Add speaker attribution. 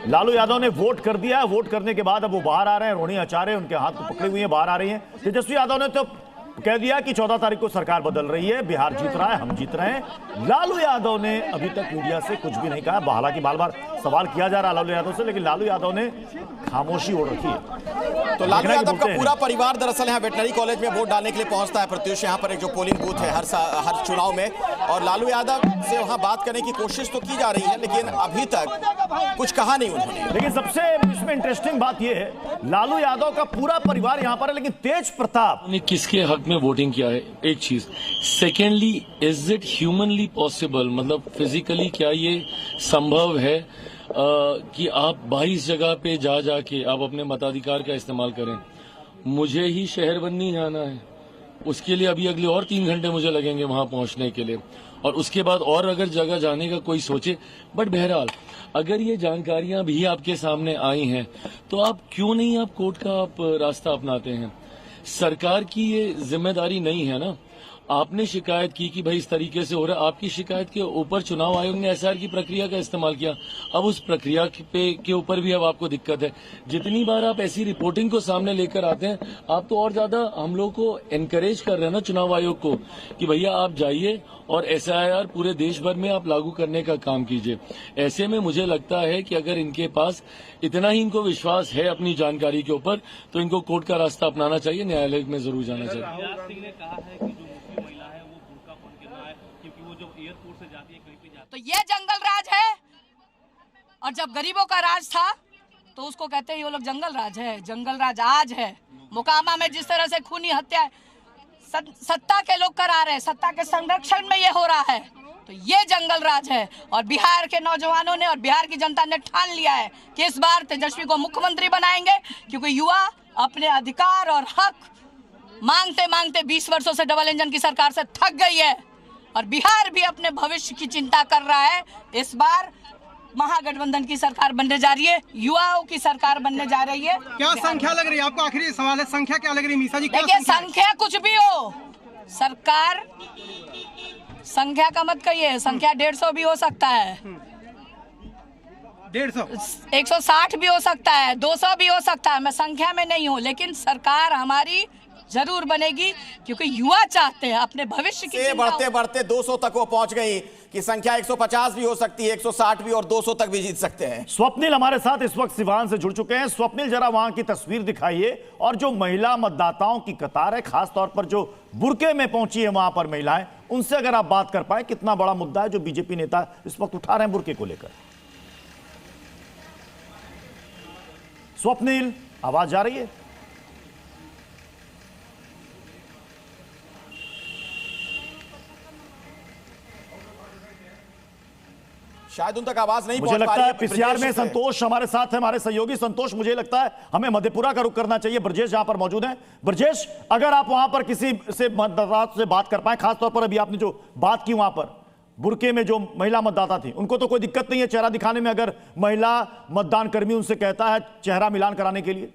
Speaker 1: लालू यादव ने वोट कर दिया है। वोट करने के बाद अब वो बाहर आ रहे हैं, रोनी आचार्य उनके हाथ को पकड़े हुए हैं, बाहर आ रही हैं। तेजस्वी यादव ने तो कह दिया कि 14 तारीख को सरकार बदल रही है, बिहार जीत रहा है, हम जीत रहे हैं। लालू यादव ने अभी तक मीडिया से कुछ भी नहीं कहा। हालांकि बार बार सवाल किया जा रहा है लालू यादव से, लेकिन लालू यादव ने खामोशी ओढ़ रखी है।
Speaker 2: तो लालू यादव का पूरा परिवार दरअसल यहाँ वेटनरी कॉलेज में वोट डालने के लिए पहुंचता है प्रत्युष, यहाँ पर एक जो पोलिंग बूथ है हर चुनाव में, और लालू यादव से वहां बात करने की कोशिश तो की जा रही है, लेकिन अभी तक कुछ कहा नहीं उन्होंने।
Speaker 1: लेकिन सबसे इसमें इंटरेस्टिंग बात यह है, लालू यादव का पूरा परिवार यहाँ पर है, लेकिन तेज प्रताप
Speaker 3: ने किसके हक में वोटिंग किया है, एक चीज। Secondly, is it humanly possible, मतलब फिजिकली क्या ये संभव है कि आप 22 जगह पे जाके आप अपने मताधिकार का इस्तेमाल करें। मुझे ही शहरबन्नी जाना है, उसके लिए अभी अगले और 3 घंटे मुझे लगेंगे वहां पहुंचने के लिए, और उसके बाद और अगर जगह जाने का कोई सोचे। बट बहरहाल अगर ये जानकारियां भी आपके सामने आई हैं तो आप क्यों नहीं आप कोर्ट का आप रास्ता अपनाते हैं। सरकार की ये जिम्मेदारी नहीं है ना। आपने शिकायत की कि भाई इस तरीके से हो रहा है, आपकी शिकायत के ऊपर चुनाव आयोग ने एसआईआर की प्रक्रिया का इस्तेमाल किया। अब उस प्रक्रिया के ऊपर भी अब आपको दिक्कत है। जितनी बार आप ऐसी रिपोर्टिंग को सामने लेकर आते हैं, आप तो और ज्यादा हम लोग को एनकरेज कर रहे हैं ना चुनाव आयोग को कि भैया आप जाइए और एसआईआर पूरे देश भर में आप लागू करने का काम कीजिए। ऐसे में मुझे लगता है कि अगर इनके पास इतना ही इनको विश्वास है अपनी जानकारी के ऊपर, तो इनको कोर्ट का रास्ता अपनाना चाहिए, न्यायालय में जरूर जाना चाहिए।
Speaker 4: तो ये जंगल राज है, और जब गरीबों का राज था तो उसको कहते हैं ये लोग जंगल राज है। जंगल राज आज है। मोकामा में जिस तरह से खूनी हत्या सत्ता के लोग करा रहे हैं, सत्ता के संरक्षण में ये हो रहा है, तो ये जंगल राज है। और बिहार के नौजवानों ने और बिहार की जनता ने ठान लिया है कि इस बार तेजस्वी को मुख्यमंत्री बनाएंगे, क्योंकि युवा अपने अधिकार और हक मांगते मांगते 20 वर्षों से डबल इंजन की सरकार से थक गई है, और बिहार भी अपने भविष्य की चिंता कर रहा है। इस बार महागठबंधन की सरकार बनने जा रही है, युवाओं की सरकार बनने जा रही है।
Speaker 5: क्या संख्या लग रही है आपको? आखिरी सवाल है, संख्या क्या लग रही है मीसा जी?
Speaker 4: देखिए, संख्या कुछ भी हो, सरकार संख्या का मत कहिए, संख्या 150 भी हो सकता है,
Speaker 5: 150
Speaker 4: 160 भी हो सकता है, 200 भी हो सकता है। मैं संख्या में नहीं हूँ, लेकिन सरकार हमारी जरूर बनेगी, क्योंकि युवा चाहते हैं अपने भविष्य की।
Speaker 2: बढ़ते बढ़ते 200 तक वो पहुंच गई कि संख्या 150 भी हो सकती है, 160 भी, और 200 तक भी जीत सकते हैं।
Speaker 1: स्वप्निल हमारे साथ इस वक्त सिवान से जुड़ चुके हैं। स्वप्निल, जरा वहां की तस्वीर दिखाइए, और जो महिला मतदाताओं की कतार है, खासतौर पर जो बुर्के में पहुंची है वहां पर महिलाएं, उनसे अगर आप बात कर पाए, कितना बड़ा मुद्दा है जो बीजेपी नेता इस वक्त उठा रहे हैं बुर्के को लेकर। स्वप्निल, आवाज जा रही है?
Speaker 2: शायद उन तक आवाज नहीं
Speaker 1: मुझे लगता है पीसीआर में संतोष हमारे साथ है, हमारे सहयोगी संतोष। मुझे लगता है हमें मधेपुरा का रुख करना चाहिए। ब्रजेश जहां पर मौजूद हैं। ब्रजेश, अगर आप वहां पर किसी से मतदाता से बात कर पाए, खासतौर पर अभी आपने जो बात की वहां पर बुर्के में जो महिला मतदाता थी, उनको तो कोई दिक्कत नहीं है चेहरा दिखाने में, अगर महिला मतदान कर्मी उनसे कहता है चेहरा मिलान कराने के लिए?